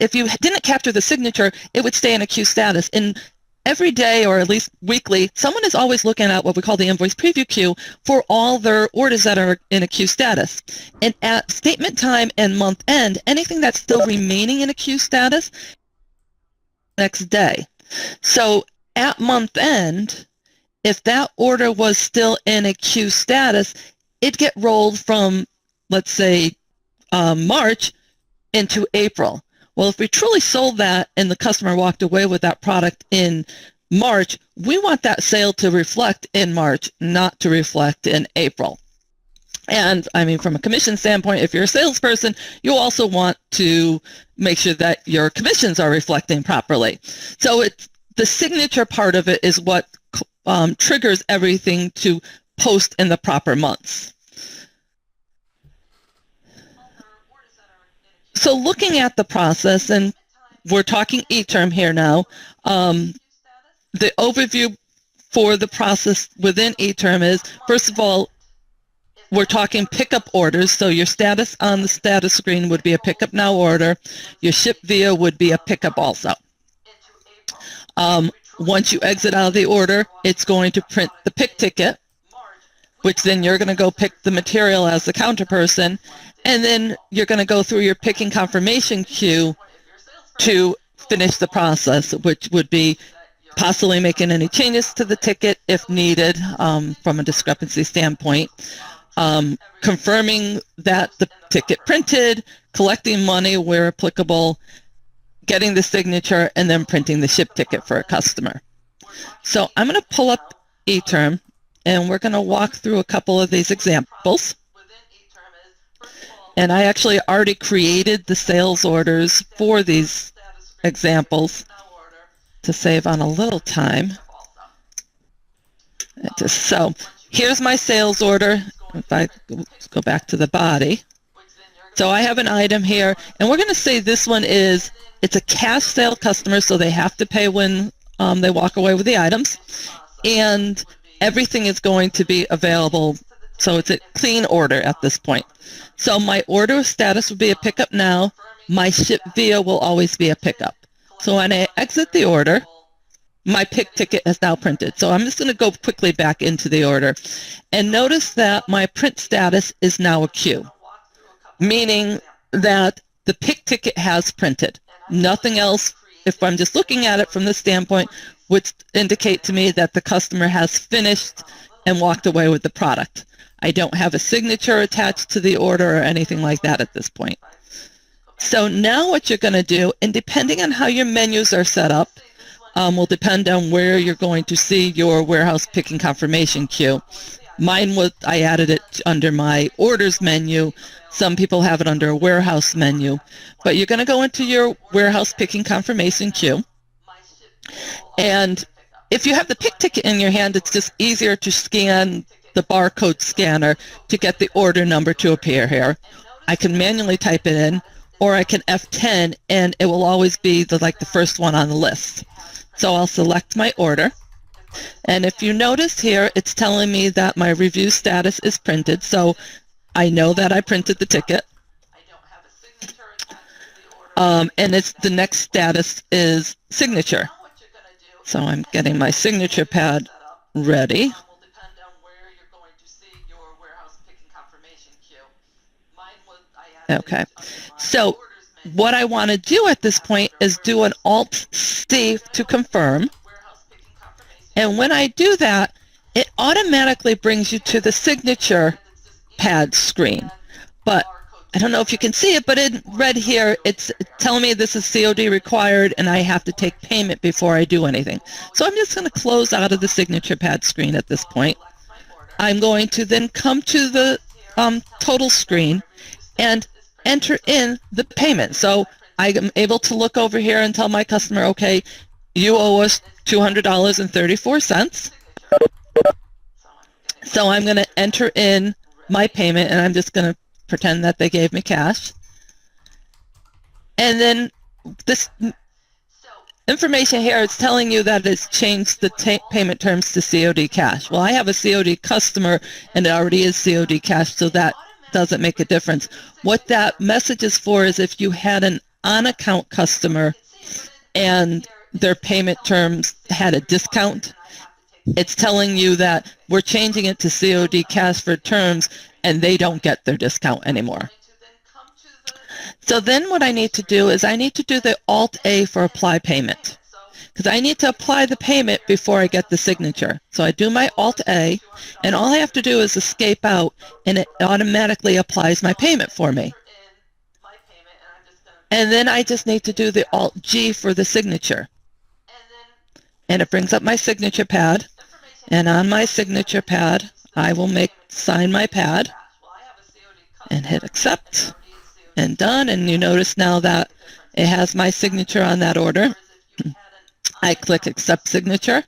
if you didn't capture the signature, it would stay in a queue status. And every day, or at least weekly, someone is always looking at what we call the invoice preview queue for all their orders that are in a queue status. And at statement time and month end, anything that's still remaining in a queue status next day. So at month end, if that order was still in a queue status, it'd get rolled from, let's say, March into April. Well, if we truly sold that and the customer walked away with that product in March, we want that sale to reflect in March, not to reflect in April. And I mean, from a commission standpoint, if you're a salesperson, you also want to make sure that your commissions are reflecting properly. So it's the signature part of it is what triggers everything to post in the proper months. So looking at the process, and we're talking eTerm here now, the overview for the process within eTerm is, first of all, we're talking pickup orders. So your status on the status screen would be a pickup now order. Your ship via would be a pickup also. Once you exit out of the order, it's going to print the pick ticket, which then you're going to go pick the material as the counter person, and then you're going to go through your picking confirmation queue to finish the process, which would be possibly making any changes to the ticket if needed from a discrepancy standpoint, confirming that the ticket printed, collecting money where applicable, getting the signature, and then printing the ship ticket for a customer. So I'm going to pull up eTerm, and we're going to walk through a couple of these examples. And I actually already created the sales orders for these examples to save on a little time. So here's my sales order. If I go back to the body. So I have an item here, and we're going to say this one is, it's a cash sale customer, so they have to pay when they walk away with the items. And everything is going to be available, so it's a clean order at this point. So my order status would be a pickup now. My ship via will always be a pickup. So when I exit the order, my pick ticket is now printed. So I'm just going to go quickly back into the order. And notice that my print status is now a queue, meaning that the pick ticket has printed. Nothing else, if I'm just looking at it from this standpoint, would indicate to me that the customer has finished and walked away with the product. I don't have a signature attached to the order or anything like that at this point. So now what you're going to do, and depending on how your menus are set up, will depend on where you're going to see your warehouse picking confirmation queue. Mine was, I added it under my orders menu. Some people have it under a warehouse menu. But you're going to go into your warehouse picking confirmation queue. And if you have the pick ticket in your hand, it's just easier to scan the barcode scanner to get the order number to appear here. I can manually type it in, or I can F10, and it will always be the first one on the list. So I'll select my order. And if you notice here, it's telling me that my review status is printed, so I know that I printed the ticket. And it's the next status is signature. So I'm getting my signature pad ready. Okay, so what I want to do at this point is do an Alt-C to confirm. And when I do that, it automatically brings you to the signature pad screen. But I don't know if you can see it, but in red here, it's telling me this is COD required and I have to take payment before I do anything. So I'm just going to close out of the signature pad screen at this point. I'm going to then come to the total screen and enter in the payment. So I am able to look over here and tell my customer, okay, you owe us $200.34. So I'm going to enter in my payment, and I'm just going to pretend that they gave me cash. And then this information here is telling you that it's changed the payment terms to COD cash. Well, I have a COD customer, and it already is COD cash, so that doesn't make a difference. What that message is for is if you had an on-account customer and their payment terms had a discount, it's telling you that we're changing it to COD cash for terms and they don't get their discount anymore. So then what I need to do is I need to do the Alt-A for apply payment, because I need to apply the payment before I get the signature. So I do my Alt-A, and all I have to do is escape out, and it automatically applies my payment for me. And then I just need to do the Alt-G for the signature. And it brings up my signature pad, and on my signature pad, I will sign my pad, and hit accept, and done. And you notice now that it has my signature on that order. I click accept signature,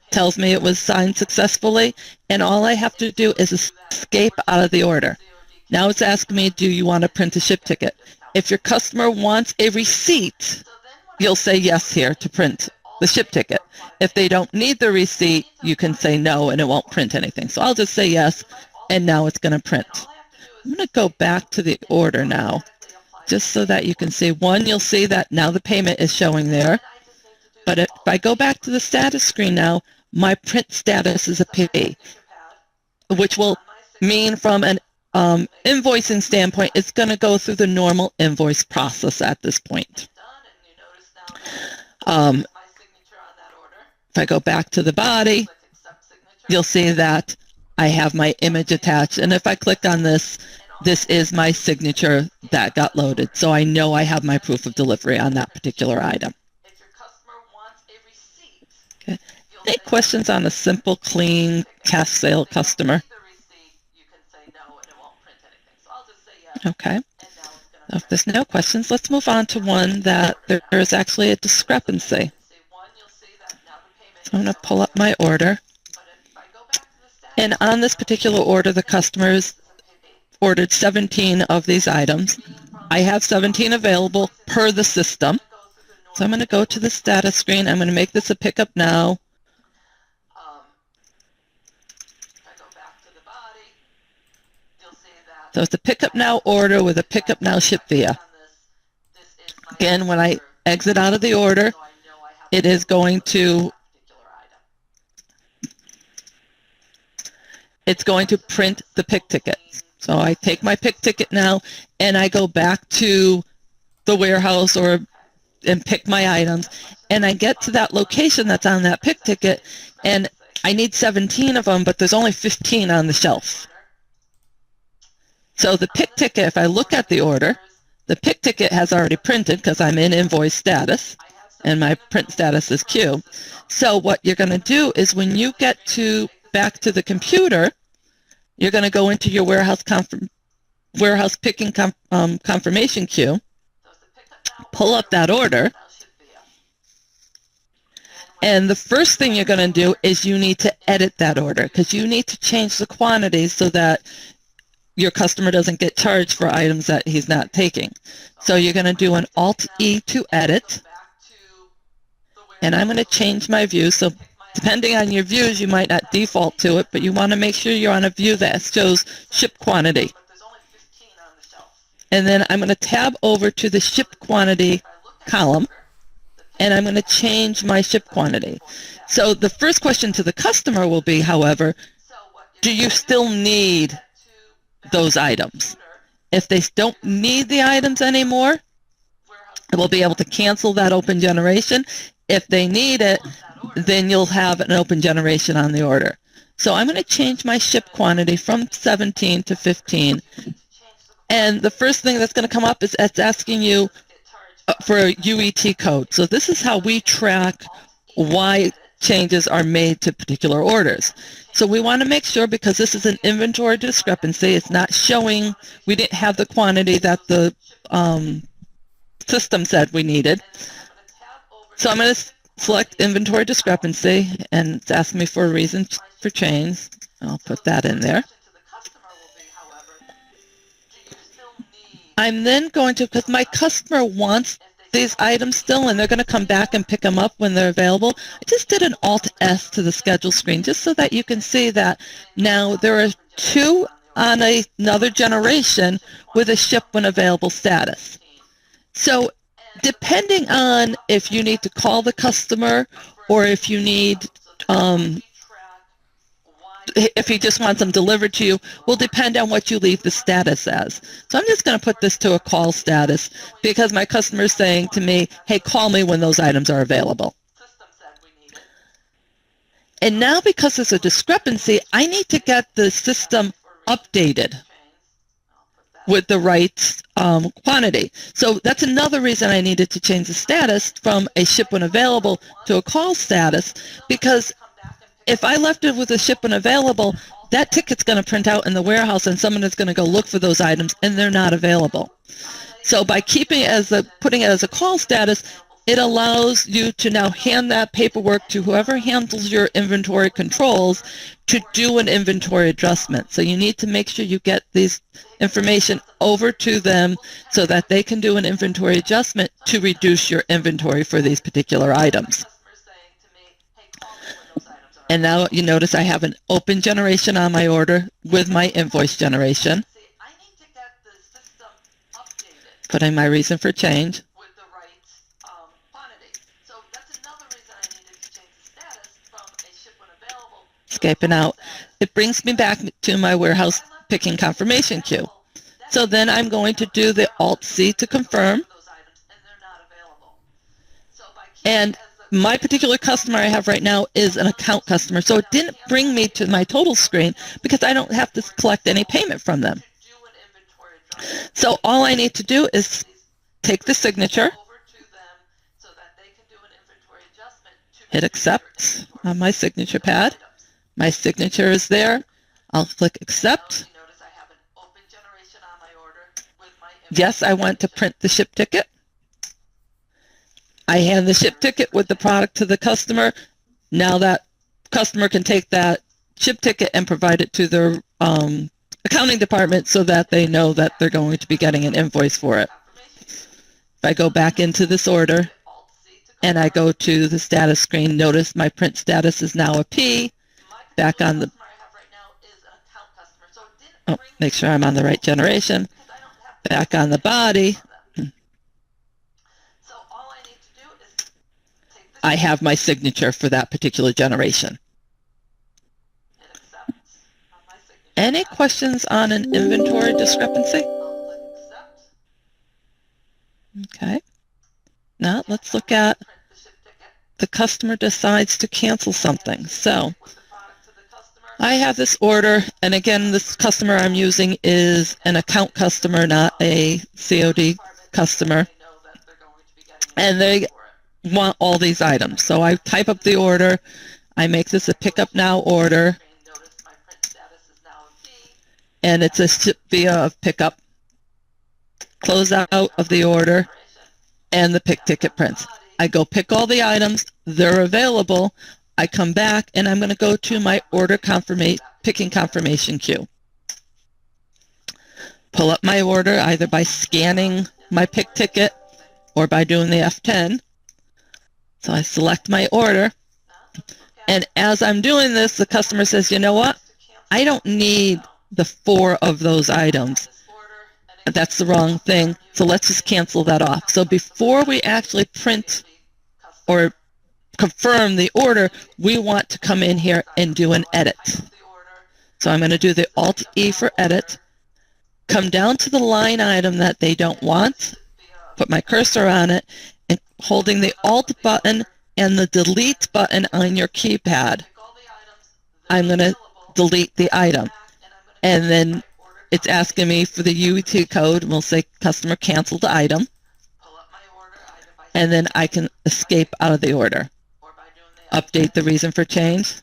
tells me it was signed successfully, and all I have to do is escape out of the order. Now it's asking me, do you want to print a ship ticket? If your customer wants a receipt, you'll say yes here to print the ship ticket. If they don't need the receipt, you can say no and it won't print anything. So I'll just say yes, and now it's going to print. I'm going to go back to the order now, just so that you can see. One, you'll see that now the payment is showing there. But if I go back to the status screen now, my print status is a P, which will mean from an invoicing standpoint, it's going to go through the normal invoice process at this point. If I go back to the body, you'll see that I have my image attached, and if I click on this, this is my signature that got loaded, so I know I have my proof of delivery on that particular item. Okay. Any questions on a simple, clean cash sale customer? Okay. If there's no questions, let's move on to one that there is actually a discrepancy. So I'm going to pull up my order. And on this particular order, the customers ordered 17 of these items. I have 17 available per the system. So I'm going to go to the status screen. I'm going to make this a pickup now. So it's a pickup now order with a pickup now ship via. Again, when I exit out of the order, it is going to print the pick ticket. So I take my pick ticket now and I go back to the warehouse and pick my items, and I get to that location that's on that pick ticket, and I need 17 of them, but there's only 15 on the shelf. So the pick ticket, if I look at the order, the pick ticket has already printed because I'm in invoice status, and my print status is Q. So what you're going to do is when you get back to the computer, you're going to go into your warehouse picking confirmation queue, pull up that order, and the first thing you're going to do is you need to edit that order, because you need to change the quantities so that your customer doesn't get charged for items that he's not taking. So you're going to do an Alt-E to edit, and I'm going to change my view. So depending on your views, you might not default to it, but you want to make sure you're on a view that shows ship quantity. And then I'm going to tab over to the ship quantity column, and I'm going to change my ship quantity. So the first question to the customer will be, however, do you still need those items? If they don't need the items anymore, we'll be able to cancel that open generation. If they need it, then you'll have an open generation on the order. So I'm going to change my ship quantity from 17 to 15. And the first thing that's going to come up is it's asking you for a UET code. So this is how we track why changes are made to particular orders. So we want to make sure, because this is an inventory discrepancy, it's not showing, we didn't have the quantity that the system said we needed. So I'm going to select inventory discrepancy, and it's asking me for a reason for change. I'll put that in there. I'm then going to, because my customer wants these items still, and they're going to come back and pick them up when they're available, I just did an Alt-S to the schedule screen just so that you can see that now there are 2 on another generation with a ship when available status. So depending on if you need to call the customer or if you need, if he just wants them delivered to you, will depend on what you leave the status as. So I'm just going to put this to a call status because my customer is saying to me, hey, call me when those items are available. And now because there's a discrepancy, I need to get the system updated with the right quantity. So that's another reason I needed to change the status from a ship when available to a call status, because if I left it with a ship when available, that ticket's going to print out in the warehouse and someone is going to go look for those items and they're not available. So by keeping it as putting it as a call status, it allows you to now hand that paperwork to whoever handles your inventory controls to do an inventory adjustment. So you need to make sure you get these information over to them so that they can do an inventory adjustment to reduce your inventory for these particular items. And now you notice I have an open generation on my order with my invoice generation. Putting my reason for change. Escaping out. It brings me back to my warehouse picking confirmation queue. So then I'm going to do the Alt-C to confirm. And my particular customer I have right now is an account customer, so it didn't bring me to my total screen because I don't have to collect any payment from them. So all I need to do is take the signature, hit accept on my signature pad. My signature is there. I'll click accept. Yes, I want to print the ship ticket. I hand the ship ticket with the product to the customer. Now that customer can take that ship ticket and provide it to their accounting department so that they know that they're going to be getting an invoice for it. If I go back into this order and I go to the status screen, notice my print status is now a P. Back on the, make sure I'm on the right generation. Back on the body, I have my signature for that particular generation. Any questions on an inventory discrepancy? Okay. Now let's look at the customer decides to cancel something. So I have this order, and again, this customer I'm using is an account customer, not a COD customer, and they want all these items. So I type up the order, I make this a pick up now order, and it's a ship via pickup, close out of the order, and the pick ticket prints. I go pick all the items, they're available. I come back and I'm going to go to my order picking confirmation queue. Pull up my order either by scanning my pick ticket or by doing the F10. So I select my order, and as I'm doing this, the customer says, you know what? I don't need the 4 of those items. That's the wrong thing, so let's just cancel that off. So before we actually print or confirm the order, we want to come in here and do an edit. So I'm going to do the Alt-E for edit, come down to the line item that they don't want, put my cursor on it, and holding the Alt button and the Delete button on your keypad, I'm going to delete the item. And then it's asking me for the UET code, and we'll say customer canceled the item. And then I can escape out of the order. Update the reason for change.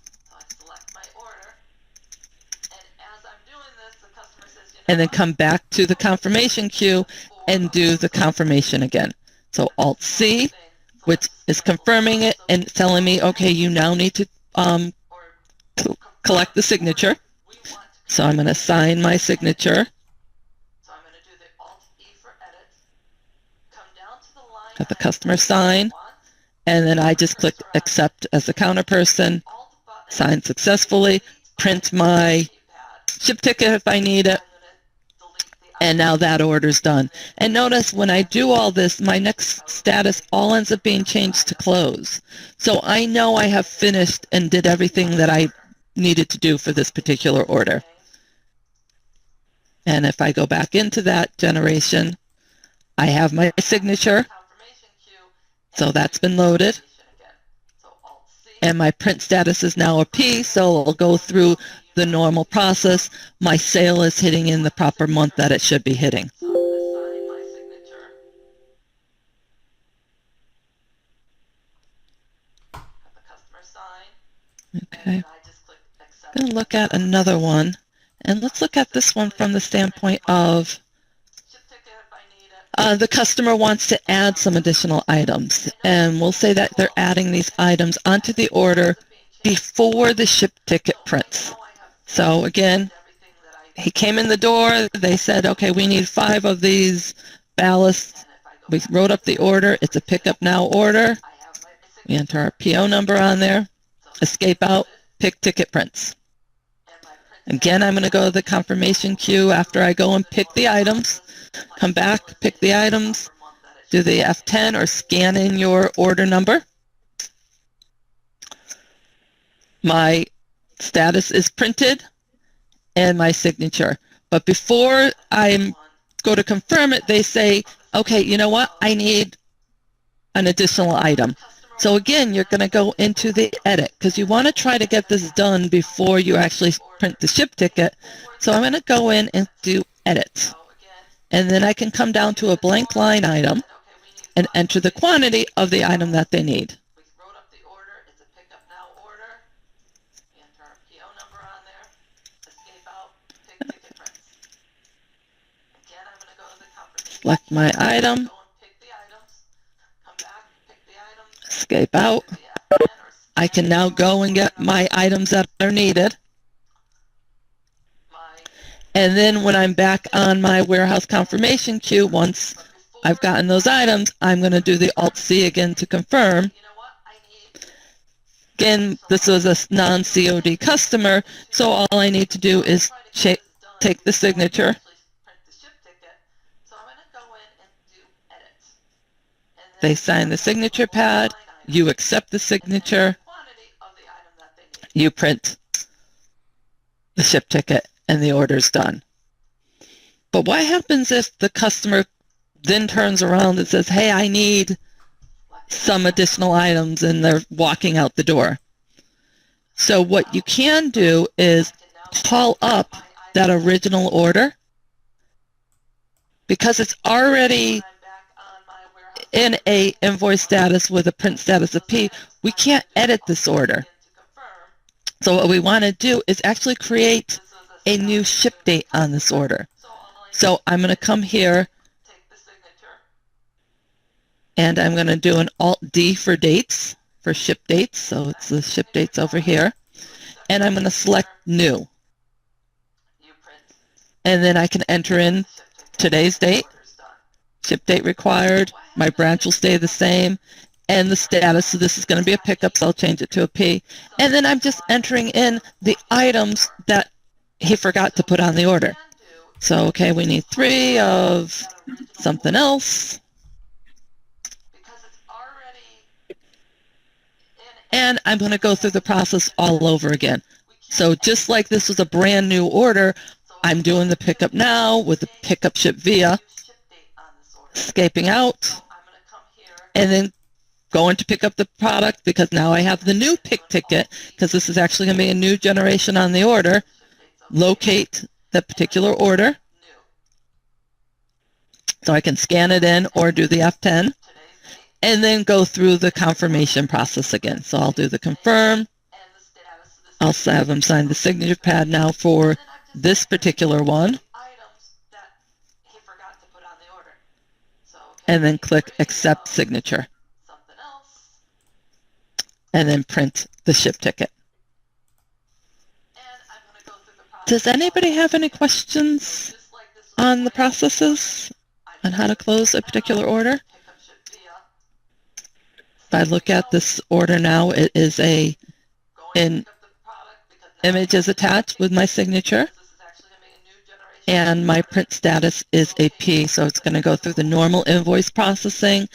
And then come back to the confirmation queue and do the confirmation again. So Alt-C, which is confirming it and telling me, okay, you now need to collect the signature. So I'm going to sign my signature. Have the customer sign, and then I just click accept as the counter person, sign successfully, print my ship ticket if I need it, And now that order's done. And notice when I do all this, my next status all ends up being changed to close. So I know I have finished and did everything that I needed to do for this particular order. And if I go back into that generation, I have my signature. So that's been loaded. And my print status is now a P, so I'll go through the normal process. My sale is hitting in the proper month that it should be hitting. Okay. I'm going to look at another one. And let's look at this one from the standpoint of the customer wants to add some additional items. And we'll say that they're adding these items onto the order before the ship ticket prints. So again, he came in the door, they said, okay, we need 5 of these ballasts. We wrote up the order, it's a pick up now order. We enter our PO number on there, escape out, pick ticket prints. Again, I'm going to go to the confirmation queue after I go and pick the items, come back, pick the items, do the F10 or scan in your order number. My status is printed and my signature. But before I go to confirm it, they say, okay, you know what? I need an additional item. So again, you're going to go into the edit because you want to try to get this done before you actually print the ship ticket. So I'm going to go in and do edit. And then I can come down to a blank line item and enter the quantity of the item that they need. Select my item, escape out. I can now go and get my items that are needed. And then when I'm back on my warehouse confirmation queue, once I've gotten those items, I'm going to do the Alt-C again to confirm. Again, this was a non-COD customer, so all I need to do is take the signature. They sign the signature pad, you accept the signature, you print the ship ticket, and the order's done. But what happens if the customer then turns around and says, hey, I need some additional items, and they're walking out the door? So what you can do is call up that original order. Because it's already in a invoice status with a print status of P, we can't edit this order. So what we want to do is actually create a new ship date on this order. So I'm going to come here and I'm going to do an Alt-D for dates, for ship dates. So it's the ship dates over here. And I'm going to select new. And then I can enter in today's date, ship date required, my branch will stay the same, and the status. So this is going to be a pickup, so I'll change it to a P. And then I'm just entering in the items that he forgot to put on the order. So, okay, we need 3 of something else. And I'm going to go through the process all over again. So just like this was a brand new order, I'm doing the pickup now with the pickup ship via, escaping out, and then going to pick up the product because now I have the new pick ticket because this is actually going to be a new generation on the order. Locate the particular order. So I can scan it in or do the F10 and then go through the confirmation process again. So I'll do the confirm. I'll have them sign the signature pad now for this particular one. And then click accept signature. And then print the ship ticket. Does anybody have any questions on the processes on how to close a particular order? If I look at this order now, it is an image is attached with my signature. and my print status is AP, so it's going to go through the normal invoice processing,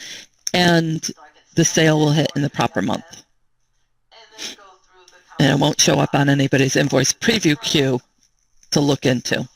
and the sale will hit in the proper month. And it won't show up on anybody's invoice preview queue to look into.